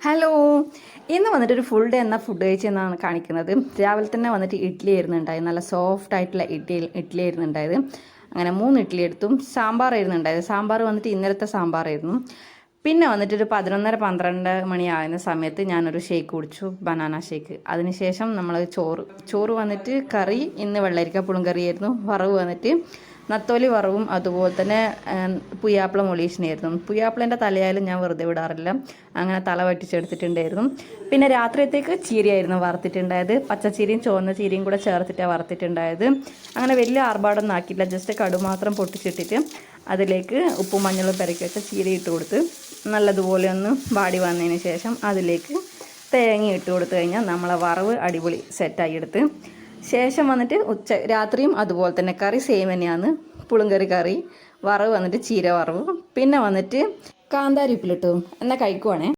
Hello, ഇന്ന് വന്നിട്ടൊരു full day എന്ന food കഴിച്ചെന്നാണ് കാണിക്കുന്നത്. രാവിലെ തന്നെ വന്നിട്ട് ഇഡ്ഡലി ആയിരുന്നു ഉണ്ടായത്. നല്ല സോഫ്റ്റ് ആയിട്ടുള്ള ഇഡ്ഡലി ആയിരുന്നു ഉണ്ടായത്. അങ്ങനെ 3 ഇഡ്ഡലി എടുത്തും സാമ്പാറായിരുന്നു ഉണ്ടായത്. സാമ്പാർ വന്നിട്ട് ഇന്നലത്തെ സാമ്പാറായിരുന്നു. പിന്നെ വന്നിട്ട് ഒരു 11:30-12 മണിയാകുന്ന സമയത്ത് ഞാനൊരു ഷേക്ക് കുടിച്ചു, ബനാന ഷേക്ക്. അതിനുശേഷം നമ്മൾ ചോറ് വന്നിട്ട് കറി ഇന്ന് വെള്ളരിക്ക പുളിങ്കറിയായിരുന്നു. വറവ് വന്നിട്ട് നത്തോലി വറവും അതുപോലെ തന്നെ പുയ്യാപ്പിള മൊളീഷനായിരുന്നു. പുയ്യാപ്പിളേൻ്റെ തലയായാലും ഞാൻ വെറുതെ വിടാറില്ല, അങ്ങനെ തല വറ്റിച്ചെടുത്തിട്ടുണ്ടായിരുന്നു. പിന്നെ രാത്രിയത്തേക്ക് ചീരയായിരുന്നു വറുത്തിട്ടുണ്ടായത്. പച്ചച്ചീരയും ചുവന്ന ചീരയും കൂടെ ചേർത്തിട്ടാണ് വറുത്തിട്ടുണ്ടായത്. അങ്ങനെ വലിയ ആർഭാടൊന്നും ആക്കിയില്ല, ജസ്റ്റ് കടു മാത്രം പൊട്ടിച്ചിട്ടിട്ട് അതിലേക്ക് ഉപ്പും മഞ്ഞളും പെരക്കി വെച്ച ചീര ഇട്ട് കൊടുത്ത് നല്ലതുപോലെ ഒന്ന് വാടി വന്നതിന് ശേഷം അതിലേക്ക് തേങ്ങ ഇട്ട് കൊടുത്തു കഴിഞ്ഞാൽ നമ്മളെ വറവ് അടിപൊളി സെറ്റായി എടുത്ത് ശേഷം വന്നിട്ട് രാത്രിയും അതുപോലെ തന്നെ കറി സെയിം തന്നെയാണ്. പുളിങ്കറി കറി, വറവ് വന്നിട്ട് ചീര വറവ്, പിന്നെ വന്നിട്ട് കാന്താരി ഉപ്പിലിട്ടു. എന്നാൽ കഴിക്കുവാണേ.